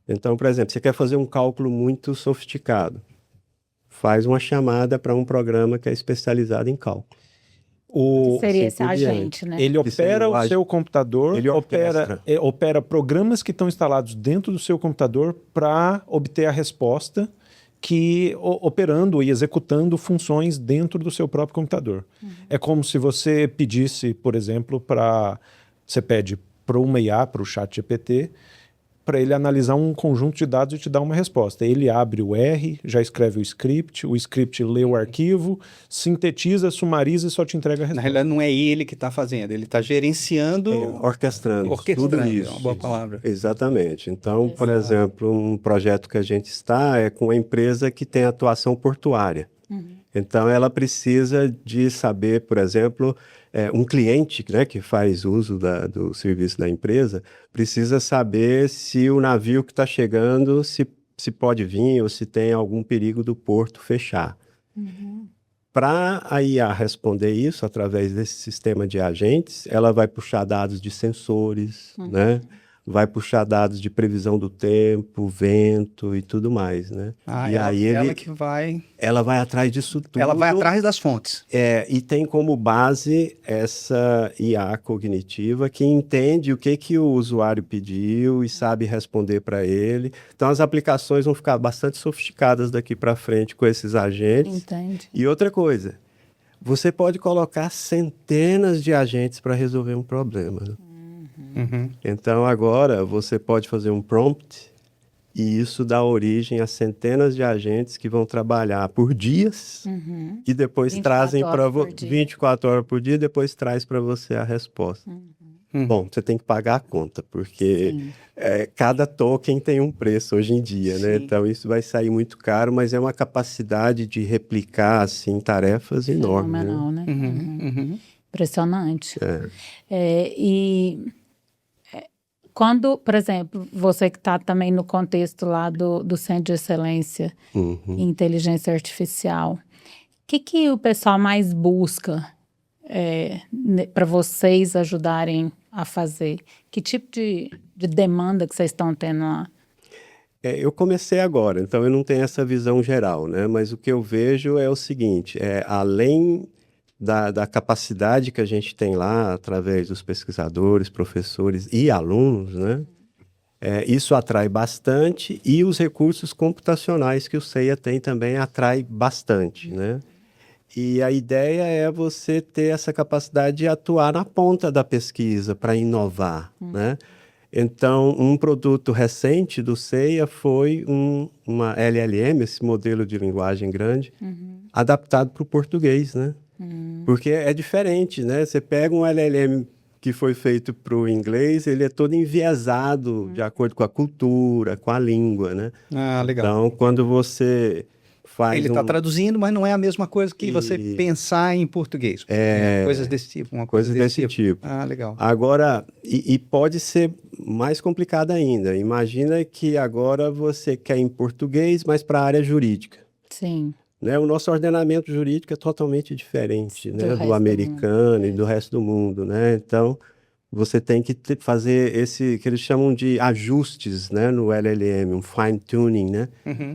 Então, por exemplo, você quer fazer um cálculo muito sofisticado, faz uma chamada para um programa que é especializado em cálculo. Que seria esse por diante. agente, né? Ele Que seria opera o o seu computador, ele orquestra. opera programas que estão instalados dentro do seu computador para obter a resposta, que operando e executando funções dentro do seu próprio computador. É como se você pedisse, por exemplo, você pede para uma IA, para o ChatGPT, para ele analisar um conjunto de dados e te dar uma resposta. Ele abre o R, já escreve o script lê o arquivo, sintetiza, sumariza e só te entrega a Na resposta. realidade, não é ele que está fazendo, ele está gerenciando, Orquestrando tudo orquestrando, isso. é uma boa palavra. Exatamente. Então, por exemplo, um projeto que a gente está é com uma empresa que tem atuação portuária. Então, ela precisa de saber, por exemplo, um cliente, né, que faz uso do serviço da empresa, precisa saber se o navio que está chegando, se pode vir ou se tem algum perigo do porto fechar. Para a IA responder isso através desse sistema de agentes, ela vai puxar dados de sensores, né? Vai puxar dados de previsão do tempo, vento e tudo mais, né? Ah, E aí ela vai atrás disso tudo. ela vai atrás das fontes. E tem como base essa IA cognitiva que entende o que o usuário pediu e sabe responder para ele. Então, as aplicações vão ficar bastante sofisticadas daqui para frente com esses agentes. Entende? E outra coisa, você pode colocar centenas de agentes para resolver um problema. Né? Então, agora, você pode fazer um prompt e isso dá origem a centenas de agentes que vão trabalhar por dias e depois 24 trazem para horas por dia. 24 horas por dia e depois traz para você a resposta. Bom, você tem que pagar a conta, porque cada token tem um preço hoje em dia, né? Sim. Então, isso vai sair muito caro, mas é uma capacidade de replicar, assim, tarefas enorme. Né? Fenomenal, né? Impressionante. Quando, por exemplo, você que está também no contexto lá do Centro de Excelência em Inteligência Artificial, o que o pessoal mais busca para vocês ajudarem a fazer? Que tipo de demanda que vocês estão tendo lá? Eu comecei agora, então eu não tenho essa visão geral, né? Mas o que eu vejo é o seguinte, além da capacidade que a gente tem lá, através dos pesquisadores, professores e alunos, né? Isso atrai bastante e os recursos computacionais que o CEIA tem também atrai bastante, né? E a ideia é você ter essa capacidade de atuar na ponta da pesquisa para inovar, né? Então, um produto recente do CEIA foi uma LLM, esse modelo de linguagem grande, adaptado para o português, né? Porque é diferente, né? Você pega um LLM que foi feito para o inglês, ele é todo enviesado de acordo com a cultura, com a língua, né? Ah, legal. Então, quando você faz Ele está traduzindo, mas não é a mesma coisa que você pensar em português. Coisas desse tipo. Uma coisa desse tipo. Ah, legal. Agora, e pode ser mais complicado ainda. Imagina que agora você quer em português, mas para a área jurídica. Sim. Né? O nosso ordenamento jurídico é totalmente diferente, né? Do americano e do resto do mundo. Né? Então, você tem que fazer esse que eles chamam de ajustes, né? No LLM, um fine-tuning, né?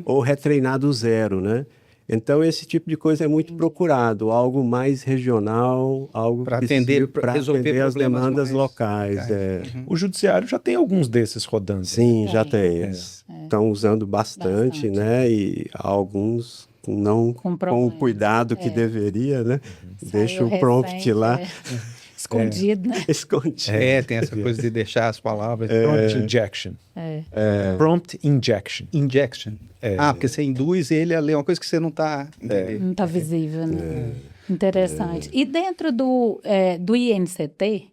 Ou retreinar do zero, né? Então, esse tipo de coisa é muito procurado, algo mais regional, algo para resolver as demandas locais. O judiciário já tem alguns desses rodando. Sim, já tem. Eles estão usando bastante, né? E alguns não com o cuidado que deveria, né? Deixa o prompt lá. Escondido, né? Escondido. Tem essa coisa de deixar as palavras. Prompt injection. Prompt injection. Injection. Porque você induz ele a ler uma coisa que você não está entendendo. Não está visível, né? Interessante. E dentro do INCT,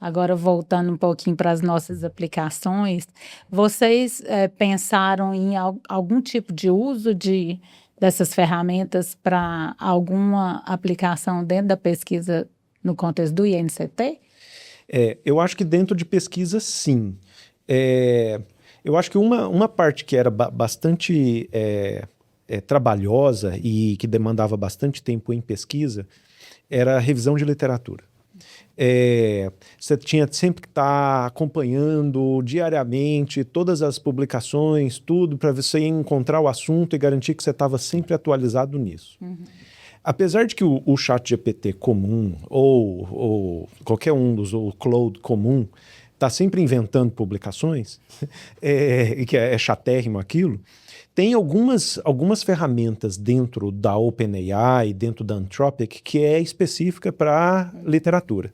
agora voltando um pouquinho para as nossas aplicações, vocês pensaram em algum tipo de uso dessas ferramentas para alguma aplicação dentro da pesquisa no contexto do INCT? Eu acho que dentro de pesquisa, sim. Eu acho que uma parte que era bastante trabalhosa e que demandava bastante tempo em pesquisa era a revisão de literatura. Você tinha sempre que estar acompanhando diariamente todas as publicações, tudo, para você encontrar o assunto e garantir que você estava sempre atualizado nisso. Apesar de que o ChatGPT comum ou qualquer um o Claude comum está sempre inventando publicações, que é chatérrimo aquilo, tem algumas ferramentas dentro da OpenAI, dentro da Anthropic, que é específica para literatura.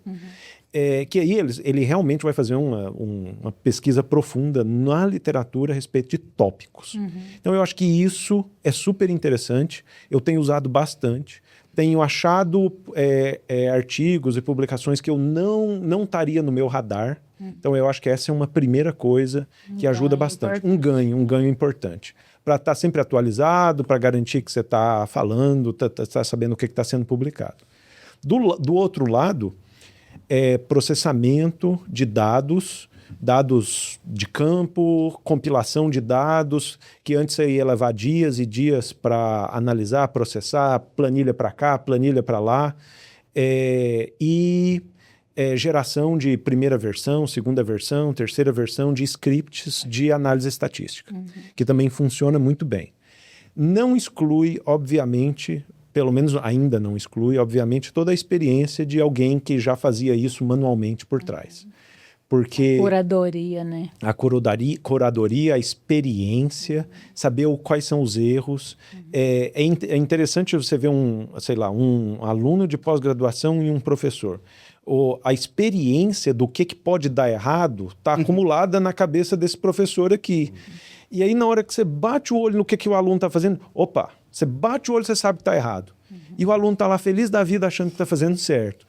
Que aí ele realmente vai fazer uma pesquisa profunda na literatura a respeito de tópicos. Então eu acho que isso é super interessante, eu tenho usado bastante, tenho achado artigos e publicações que eu não estaria no meu radar, então eu acho que essa é uma primeira coisa que ajuda bastante, um ganho importante. Para estar sempre atualizado, para garantir que você está falando, está sabendo o que está sendo publicado. Do outro lado, processamento de dados de campo, compilação de dados, que antes você ia levar dias e dias para analisar, processar, planilha para cá, planilha para lá, geração de primeira versão, segunda versão, terceira versão de scripts de análise estatística, que também funciona muito bem. Não exclui, obviamente, pelo menos ainda não exclui, obviamente, toda a experiência de alguém que já fazia isso manualmente por trás. Porque curadoria, né? A curadoria, a experiência, saber quais são os erros. É interessante você ver um aluno de pós-graduação e um professor. A experiência do que pode dar errado está acumulada na cabeça desse professor aqui. E aí, na hora que você bate o olho no que o aluno está fazendo, você bate o olho e você sabe que está errado. E o aluno está lá feliz da vida achando que está fazendo certo.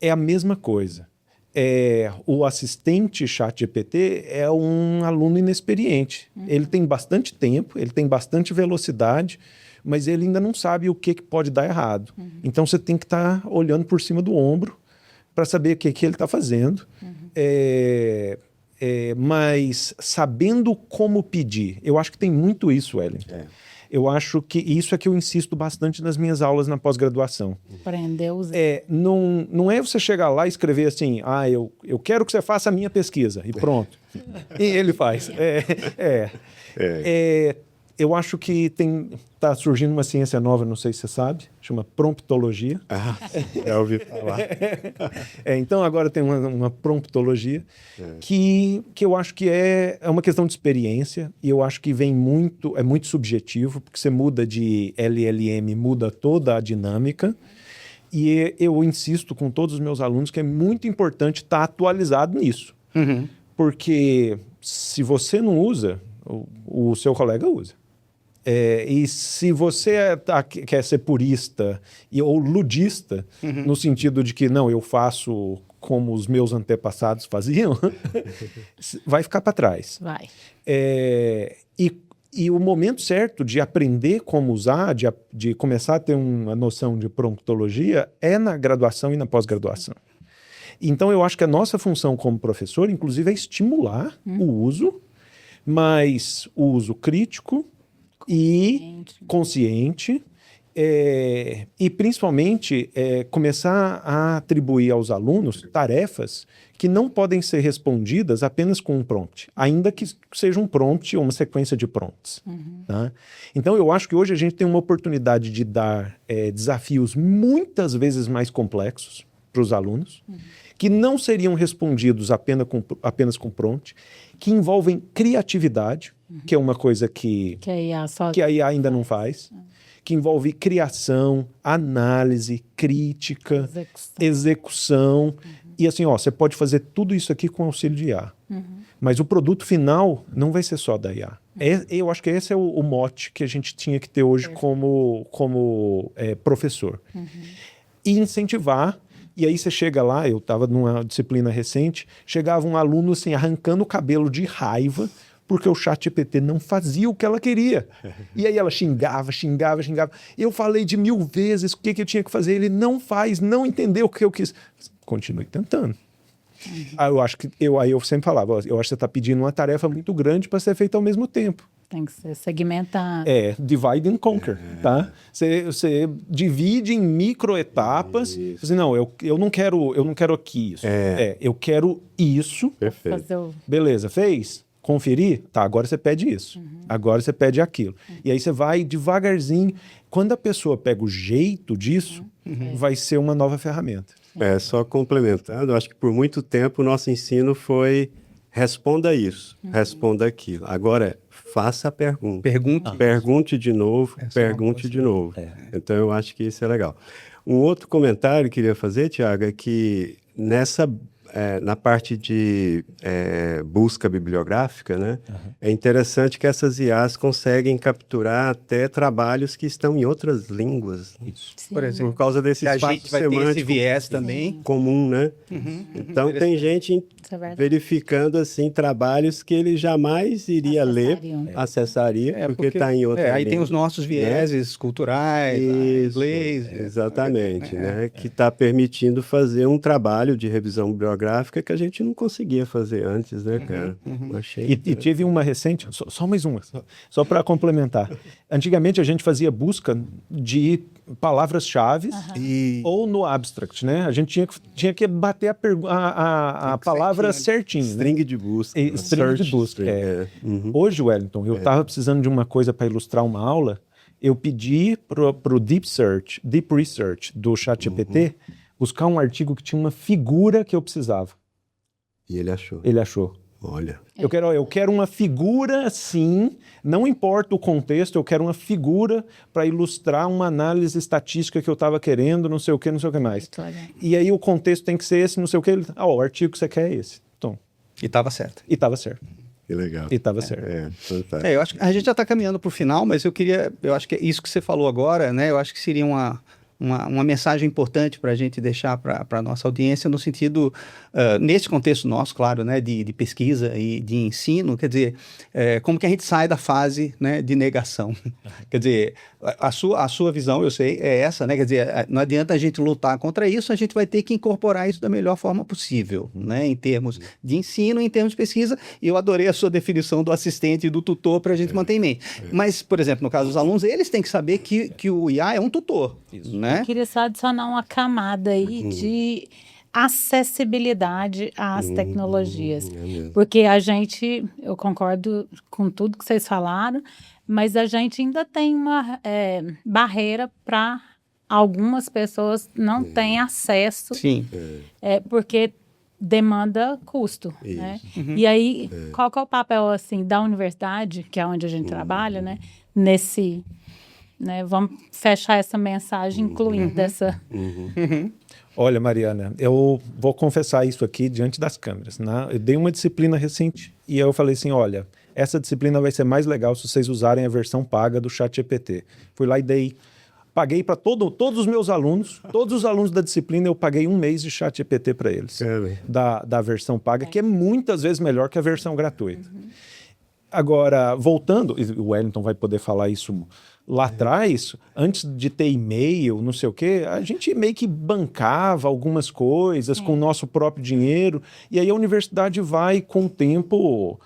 É a mesma coisa. O assistente ChatGPT é um aluno inexperiente. Ele tem bastante tempo, ele tem bastante velocidade, mas ele ainda não sabe o que pode dar errado. Então, você tem que estar olhando por cima do ombro para saber o que ele está fazendo. Mas sabendo como pedir. Eu acho que tem muito isso, Ellen. Eu acho que isso é que eu insisto bastante nas minhas aulas na pós-graduação. Aprender a usar. Não é você chegar lá e escrever assim, eu quero que você faça a minha pesquisa, e pronto. E ele faz. Eu acho que está surgindo uma ciência nova, não sei se você sabe, chama promptologia. Já ouvi falar. Então agora tem uma promptologia que eu acho que é uma questão de experiência, e eu acho que é muito subjetivo, porque você muda de LLM, muda toda a dinâmica, e eu insisto com todos os meus alunos que é muito importante estar atualizado nisso. Porque se você não usa, o seu colega usa. E se você quer ser purista ou ludista, no sentido de que não, eu faço como os meus antepassados faziam, vai ficar para trás. Vai. E o momento certo de aprender como usar, de começar a ter uma noção de promptologia é na graduação e na pós-graduação. Então, eu acho que a nossa função como professor, inclusive, é estimular o uso, mas o uso crítico e consciente, e principalmente começar a atribuir aos alunos tarefas que não podem ser respondidas apenas com um prompt, ainda que seja um prompt ou uma sequência de prompts. Tá? Então, eu acho que hoje a gente tem uma oportunidade de dar desafios muitas vezes mais complexos para os alunos, que não seriam respondidos apenas com prompt, que envolvem criatividade, que é uma coisa que a IA ainda não faz, que envolve criação, análise, crítica, execução. E assim, você pode fazer tudo isso aqui com auxílio de IA. Mas o produto final não vai ser só da IA. Eu acho que esse é o mote que a gente tinha que ter hoje como professor. E incentivar. E aí você chega lá, eu estava numa disciplina recente, chegava um aluno assim, arrancando o cabelo de raiva, porque o ChatGPT não fazia o que ela queria. E aí ela xingava. Eu falei de 1000 vezes o que eu tinha que fazer, ele não faz, não entendeu o que eu quis. Continue tentando. Eu acho que aí eu sempre falava, eu acho que você está pedindo uma tarefa muito grande para ser feita ao mesmo tempo. Tem que ser segmentado. Divide and conquer, tá? Você divide em microetapas. Assim, não, eu não quero aqui isso. Eu quero isso. Perfeito. Beleza, fez? Conferir? Tá, agora você pede isso. Agora você pede aquilo. E aí você vai devagarzinho. Quando a pessoa pega o jeito disso, vai ser uma nova ferramenta. Só complementando, acho que por muito tempo o nosso ensino foi responda isso, responda aquilo. Agora, faça a pergunta. Pergunte de novo, pergunte de novo. Então, eu acho que isso é legal. Um outro comentário que eu queria fazer, Tiago, é que na parte de busca bibliográfica, né, é interessante que essas IAs conseguem capturar até trabalhos que estão em outras línguas. Por exemplo, por causa desse espaço a gente vai ter esse viés também comum, né? Então tem gente verificando assim trabalhos que ele jamais iria ler, acessaria, porque está em outra língua. Aí tem os nossos vieses culturais, inglês. Exatamente, né? Que está permitindo fazer um trabalho de revisão bibliográfica que a gente não conseguia fazer antes, né, cara? E tive uma recente, só mais uma, só para complementar. Antigamente a gente fazia busca de palavras-chave ou no abstract, né? A gente tinha que bater a palavra certinho. String de busca. String de busca. Hoje, Wellington, eu estava precisando de uma coisa para ilustrar uma aula, eu pedi pro Deep Research do ChatGPT buscar um artigo que tinha uma figura que eu precisava. E ele achou. Ele achou. Olha. Eu quero uma figura assim, não importa o contexto, eu quero uma figura para ilustrar uma análise estatística que eu estava querendo, não sei o que mais. E aí o contexto tem que ser esse, não sei o que. O artigo que você quer é esse. Então, e estava certo. Que legal. E estava certo. Fantástico. Eu acho que a gente já está caminhando para o final, mas eu acho que é isso que você falou agora, né? Eu acho que seria uma mensagem importante para a gente deixar para a nossa audiência no sentido, nesse contexto nosso, claro, né, de pesquisa e de ensino, quer dizer, como que a gente sai da fase, né, de negação. Quer dizer, a sua visão, eu sei, é essa, né, quer dizer, não adianta a gente lutar contra isso, a gente vai ter que incorporar isso da melhor forma possível, né, em termos de ensino, em termos de pesquisa, e eu adorei a sua definição do assistente e do tutor para a gente manter em mente. Mas, por exemplo, no caso dos alunos, eles têm que saber que o IA é um tutor, né? Eu queria só adicionar uma camada aí de acessibilidade às tecnologias. Porque eu concordo com tudo que vocês falaram, mas a gente ainda tem uma barreira para algumas pessoas não têm acesso. Sim. Porque demanda custo, né? E aí, qual que é o papel, assim, da universidade, que é onde a gente trabalha, né? Nesse... Né? Vamos fechar essa mensagem incluindo essa... Olha, Mariana, eu vou confessar isso aqui diante das câmeras, né? Eu dei uma disciplina recente e eu falei assim, olha, essa disciplina vai ser mais legal se vocês usarem a versão paga do ChatGPT. Fui lá e paguei para todos os meus alunos, todos os alunos da disciplina, eu paguei 1 mês de ChatGPT para eles, da versão paga, que é muitas vezes melhor que a versão gratuita. Agora, voltando, e o Wellington vai poder falar isso lá atrás, antes de ter e-mail, não sei o quê, a gente meio que bancava algumas coisas com o nosso próprio dinheiro, e aí a universidade vai, com o tempo,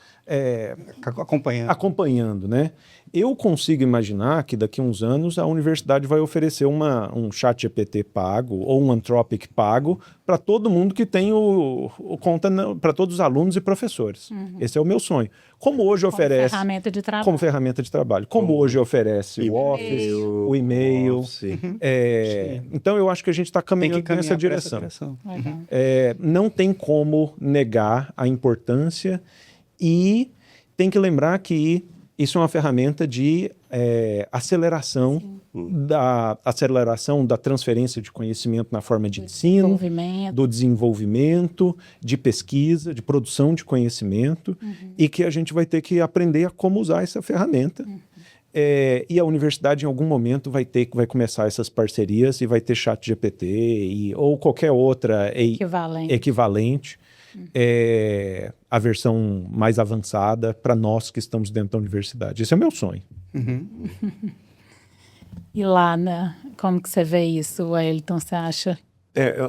acompanhando, né? Eu consigo imaginar que daqui a uns anos a universidade vai oferecer um chat GPT pago ou um Anthropic pago para todo mundo que tem o conta, para todos os alunos e professores. Esse é o meu sonho. Como hoje oferece... ferramenta de trabalho. Como ferramenta de trabalho. Como hoje oferece o Office, o e-mail. Então eu acho que a gente está caminhando nessa direção. Não tem como negar a importância e tem que lembrar que isso é uma ferramenta de aceleração da transferência de conhecimento na forma de ensino, do desenvolvimento, de pesquisa, de produção de conhecimento, e que a gente vai ter que aprender a como usar essa ferramenta. E a universidade, em algum momento, vai começar essas parcerias e vai ter ChatGPT ou qualquer outra equivalente. A versão mais avançada para nós que estamos dentro da universidade. Esse é o meu sonho. E lá, né? Como que você vê isso, Wellington, você acha?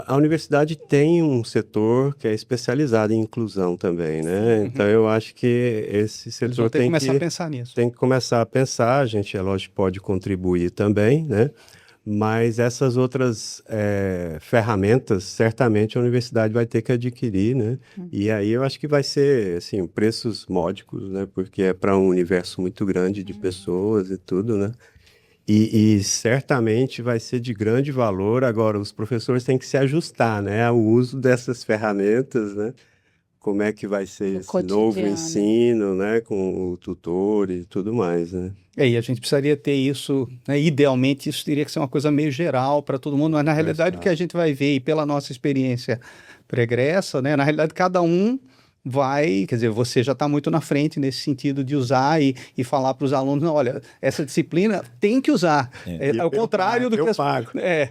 A universidade tem um setor que é especializado em inclusão também, né? Então eu acho que esse setor tem que começar a pensar nisso. Tem que começar a pensar, a gente, é lógico, pode contribuir também, né? Mas essas outras ferramentas, certamente a universidade vai ter que adquirir, né? E aí eu acho que vai ser, assim, preços módicos, né? Porque é para um universo muito grande de pessoas e tudo, né? E certamente vai ser de grande valor. Agora, os professores têm que se ajustar, né, ao uso dessas ferramentas, né? Como é que vai ser esse novo ensino, né? Com o tutor e tudo mais, né? E a gente precisaria ter isso, né? Idealmente isso teria que ser uma coisa meio geral para todo mundo, mas na realidade o que a gente vai ver, e pela nossa experiência pregressa, né? Na realidade cada um vai, quer dizer, você já está muito na frente nesse sentido de usar e falar para os alunos, não, olha, essa disciplina tem que usar. É o contrário do que é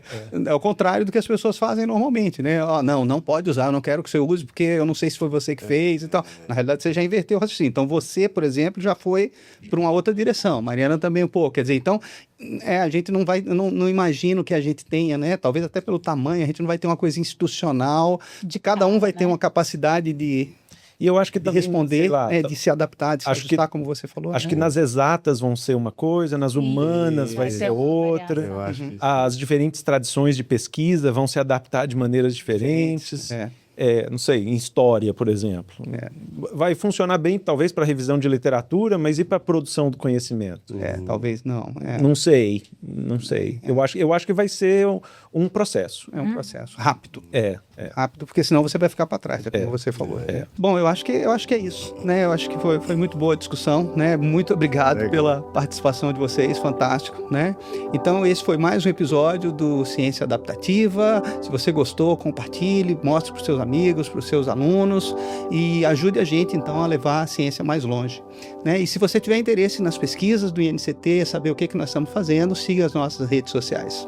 o contrário do que as pessoas fazem normalmente, né? Não pode usar, eu não quero que você use porque eu não sei se foi você que fez e tal. Na realidade, você já inverteu o raciocínio. Então, você, por exemplo, já foi para uma outra direção. Mariana também um pouco. Quer dizer, então, a gente não imagina o que a gente tenha, né? Talvez até pelo tamanho, a gente não vai ter uma coisa institucional, de cada um vai ter uma capacidade de... E eu acho que também, responder, de se adaptar, de se ajustar, como você falou. Acho que nas exatas vão ser uma coisa, nas humanas vai ser outra. Eu acho que as diferentes tradições de pesquisa vão se adaptar de maneiras diferentes. Não sei, em história, por exemplo. Vai funcionar bem, talvez, para revisão de literatura, mas e para a produção do conhecimento? Talvez não. Não sei. Eu acho que vai ser um processo. É um processo rápido. Rápido, porque senão você vai ficar para trás, como você falou. Bom, eu acho que é isso, né? Eu acho que foi muito boa a discussão, né? Muito obrigado pela participação de vocês, fantástico, né? Então, esse foi mais um episódio do Ciência Adaptativa. Se você gostou, compartilhe, mostre para os seus amigos, para os seus alunos e ajude a gente, então, a levar a ciência mais longe, né? E se você tiver interesse nas pesquisas do INCT, saber o que nós estamos fazendo, siga as nossas redes sociais.